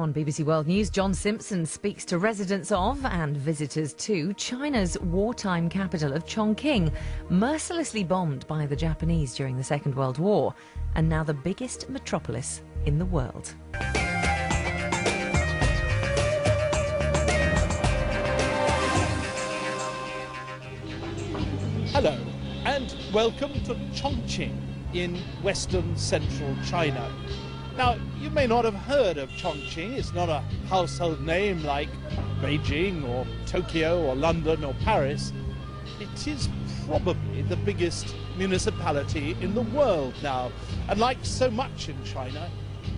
On BBC World News, John Simpson speaks to residents of and visitors to China's wartime capital of Chongqing, mercilessly bombed by the Japanese during the Second World War, and now the biggest metropolis in the world. Hello and welcome to Chongqing in western central China. Now, you may not have heard of Chongqing. It's not a household name like Beijing or Tokyo or London or Paris. It is probably the biggest municipality in the world now. And like so much in China,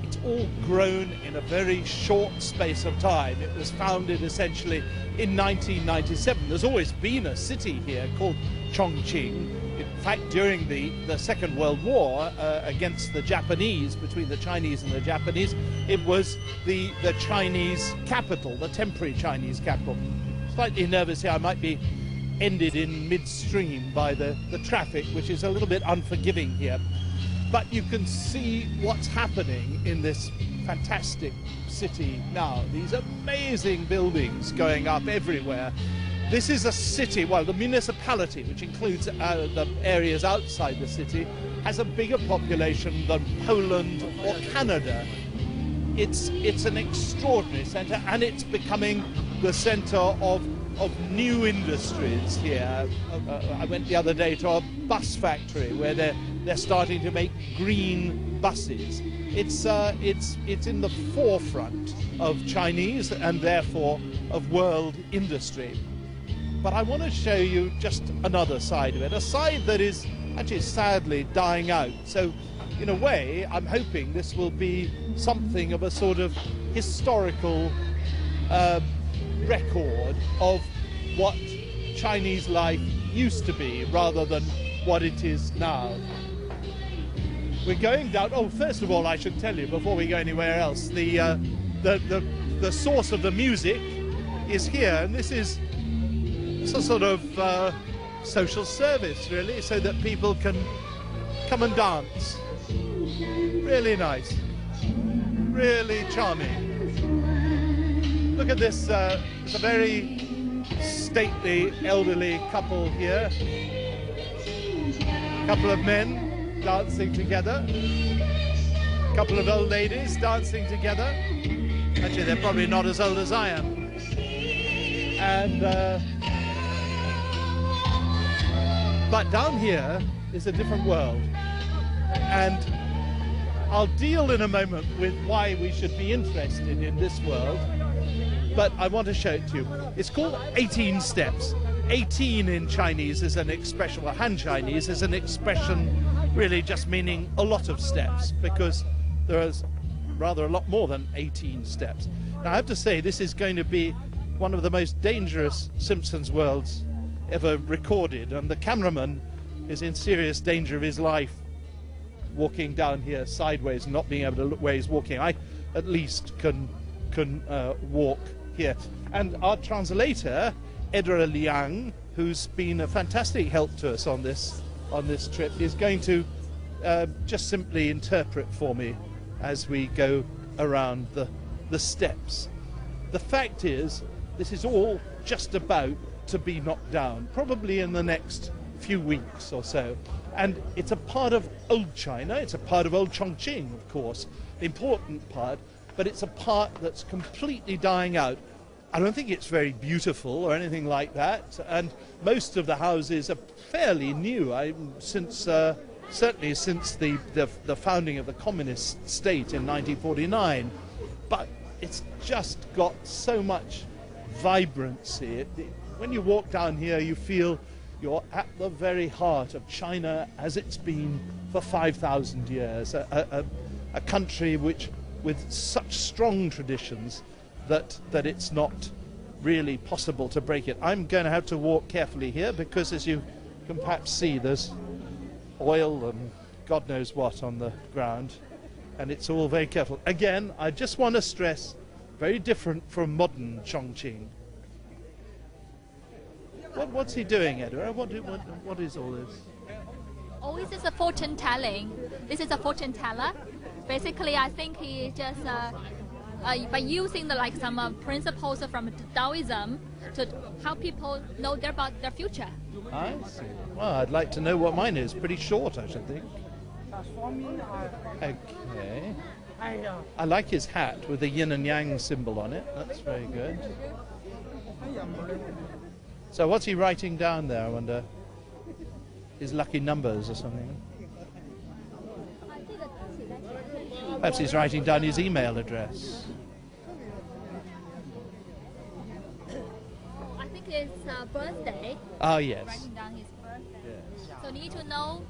it's all grown in a very short space of time. It was founded essentially in 1997. There's always been a city here called Chongqing. In fact, during the Second World War against the Japanese, between the Chinese and the Japanese, it was the Chinese capital, the temporary Chinese capital. Slightly nervous here, I might be ended in midstream by the traffic, which is a little bit unforgiving here. But you can see what's happening in this fantastic city now. These amazing buildings going up everywhere. This is a city, well, the municipality, which includes the areas outside the city, has a bigger population than Poland or Canada. It's an extraordinary centre, and it's becoming the centre of new industries here. I went the other day to a bus factory where they're starting to make green buses. It's in the forefront of Chinese and therefore of world industry. But I want to show you just another side of it, a side that is actually sadly dying out. So in a way, I'm hoping this will be something of a sort of historical record of what Chinese life used to be rather than what it is now. We're going down. Oh, first of all, I should tell you before we go anywhere else, the source of the music is here, and this is a sort of social service, really, so that people can come and dance. Really nice, really charming. Look at this. It's a very stately elderly couple here. A couple of men dancing together. A couple of old ladies dancing together. Actually, they're probably not as old as I am. And but down here is a different world, and I'll deal in a moment with why we should be interested in this world, but I want to show it to you. It's called 18 steps. 18 in Chinese is an expression, well, Han Chinese is an expression really just meaning a lot of steps, because there is rather a lot more than 18 steps. Now, I have to say, this is going to be one of the most dangerous Simpsons worlds ever recorded, and the cameraman is in serious danger of his life walking down here sideways, not being able to look where he's walking. I at least can walk here. And our translator, Edra Liang, who's been a fantastic help to us on this trip, is going to just simply interpret for me as we go around the steps. The fact is, this is all just about to be knocked down, probably in the next few weeks or so. And it's a part of old China, it's a part of old Chongqing, of course, the important part, but it's a part that's completely dying out. I don't think it's very beautiful or anything like that, and most of the houses are fairly new, certainly since the founding of the communist state in 1949. But it's just got so much vibrancy. When you walk down here, you feel you're at the very heart of China as it's been for 5,000 years, a country with such strong traditions that it's not really possible to break it. I'm going to have to walk carefully here because, as you can perhaps see, there's oil and God knows what on the ground, and it's all very careful. Again, I just want to stress, very different from modern Chongqing. What's he doing, Edward? What is all this? Oh, this is a fortune telling. This is a fortune teller. Basically, I think he just by using some principles from Taoism to help people know about their future. I see. Well, I'd like to know what mine is. Pretty short, I should think. Okay. I like his hat with the yin and yang symbol on it. That's very good. So what's he writing down there, I wonder? His lucky numbers or something? Perhaps he's writing down his email address. I think it's birthday. Oh, yes. Writing down his birthday. Yes. So you need to know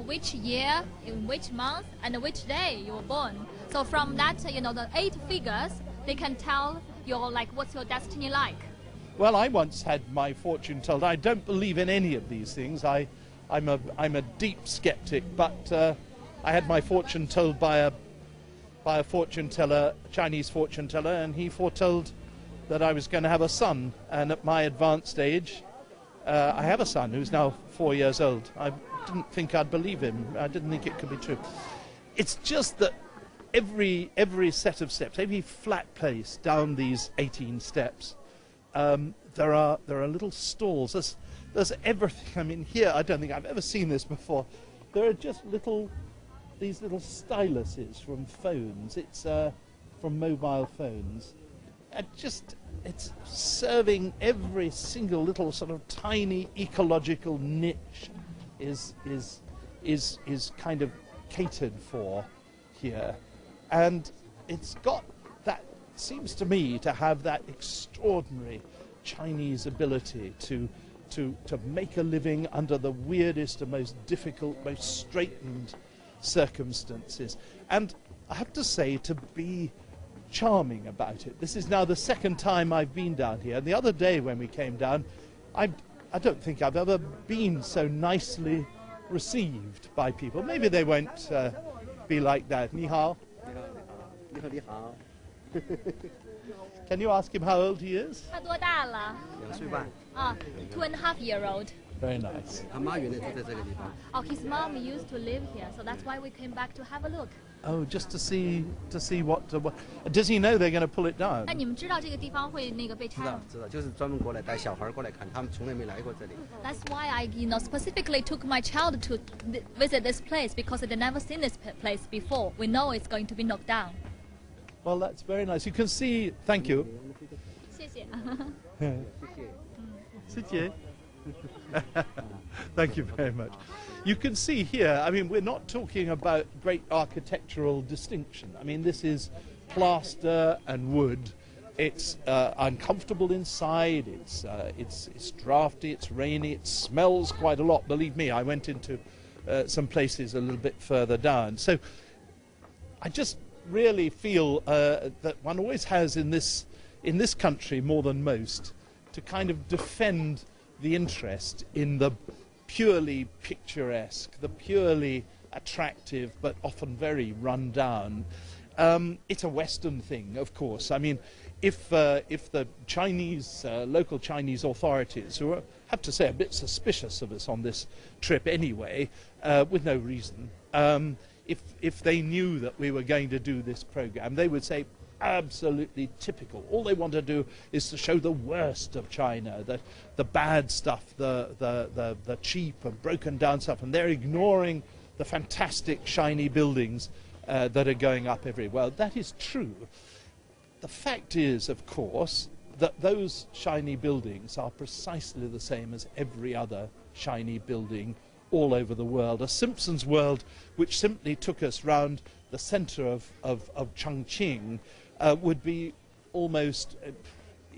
which year, in which month, and which day you were born. So from that, the 8 figures, they can tell your what's your destiny like. Well, I once had my fortune told. I don't believe in any of these things. I'm a deep skeptic, but I had my fortune told by a fortune teller, a Chinese fortune teller, and he foretold that I was going to have a son. And at my advanced age, I have a son who's now 4 years old. I didn't think I'd believe him. I didn't think it could be true. It's just that every set of steps, every flat place down these 18 steps, there are little stalls. There's everything. I mean, here I don't think I've ever seen this before. There are just these little styluses from phones. It's from mobile phones. It's serving every single little sort of tiny ecological niche is kind of catered for here, and it's got that, seems to me to have that extraordinary Chinese ability to make a living under the weirdest and most difficult, most straitened circumstances, and I have to say, to be charming about it. This is now the second time I've been down here, and the other day when we came down, I don't think I've ever been so nicely received by people. Maybe they won't be like that. Ni hao. Ni hao. Can you ask him how old he is? 他多大了？ 2岁半。 2.5-year-old. Very nice. 他妈原来住在这个地方。 Oh, his mom used to live here, so that's why we came back to have a look. Oh, just to see what does he know they're going to pull it down? 那你们知道这个地方会被拆吗？知道，就是专门过来带小孩过来看，他们从来没来过这里。 That's why I, specifically took my child to visit this place because they've never seen this place before. We know it's going to be knocked down. Well, that's very nice. You can see. Thank you. 谢谢。 Thank you very much. You can see here, I mean, we're not talking about great architectural distinction. I mean, this is plaster and wood. It's uncomfortable inside. It's drafty. It's rainy. It smells quite a lot. Believe me, I went into some places a little bit further down. So I just really feel that one always has in this country more than most to kind of defend the interest in the purely picturesque, the purely attractive, but often very run down. It's a Western thing, of course. I mean, if the Chinese, local Chinese authorities, who are, have to say, a bit suspicious of us on this trip anyway, with no reason, if they knew that we were going to do this program, they would say, absolutely typical. All they want to do is to show the worst of China, the bad stuff, the cheap and broken down stuff, and they're ignoring the fantastic shiny buildings that are going up everywhere. Well, that is true. The fact is, of course, that those shiny buildings are precisely the same as every other shiny building all over the world. A Simpsons world which simply took us round the centre of Chongqing would be almost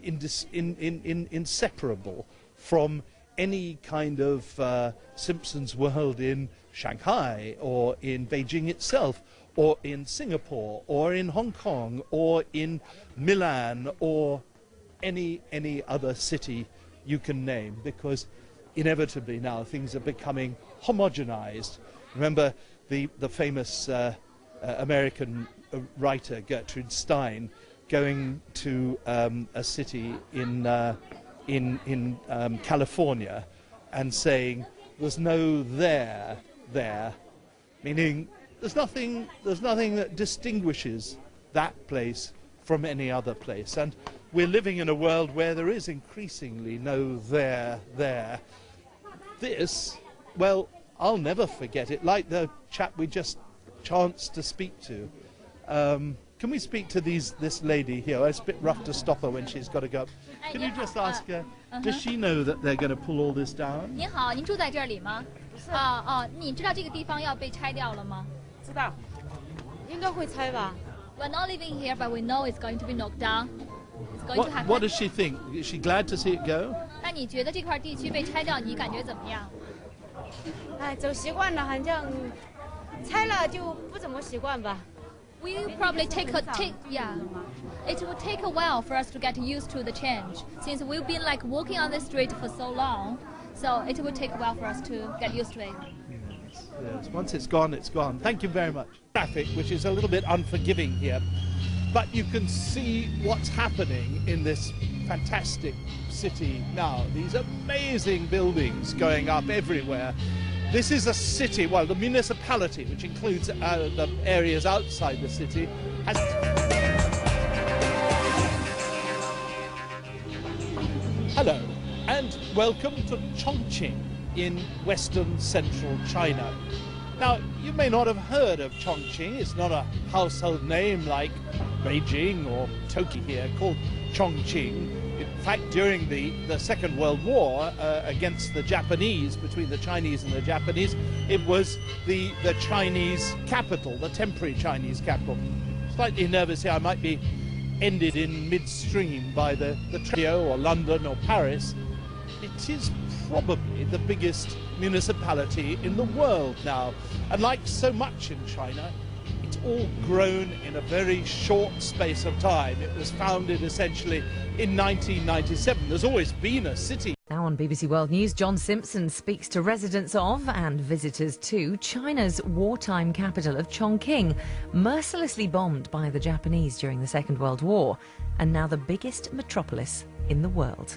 inseparable from any kind of Simpsons world in Shanghai or in Beijing itself or in Singapore or in Hong Kong or in Milan or any other city you can name, because inevitably now things are becoming homogenized. Remember the famous American writer Gertrude Stein going to a city in California and saying there's no there, meaning there's nothing that distinguishes that place from any other place. And we're living in a world where there is increasingly no there. This, well, I'll never forget it, like the chap we just chanced to speak to. Can we speak to this lady here? It's a bit rough to stop her when she's got to go up. Can you just ask her, does she know that they're going to pull all this down? 您好，您住在这里吗？你知道这个地方要被拆掉了吗？知道，应该会拆吧。 We're not living here, but we know it's going to be knocked down. It's going to happen. What does she think? Is she glad to see it go? 那你觉得这块地区被拆掉，你感觉怎么样？哎，走习惯了，好像拆了就不怎么习惯吧。 We'll probably yeah. It will take a while for us to get used to the change, since we've been like walking on the street for so long. So it will take a while for us to get used to it. Yes, once it's gone, it's gone. Thank you very much. Traffic, which is a little bit unforgiving here, but you can see what's happening in this fantastic city now. These amazing buildings going up everywhere. This is a city, well, the municipality, which includes the areas outside the city, has... Hello, and welcome to Chongqing in western central China. Now, you may not have heard of Chongqing. It's not a household name like Beijing or Tokyo here, called Chongqing. In fact, during the Second World War against the Japanese, between the Chinese and the Japanese, it was the Chinese capital, the temporary Chinese capital. Slightly nervous here, I might be ended in midstream by the Tokyo or London or Paris. It is probably the biggest municipality in the world now. And like so much in China, it's all grown in a very short space of time. It was founded essentially in 1997. There's always been a city. Now on BBC World News, John Simpsons speaks to residents of and visitors to China's wartime capital of Chongqing, mercilessly bombed by the Japanese during the Second World War, and now the biggest metropolis in the world.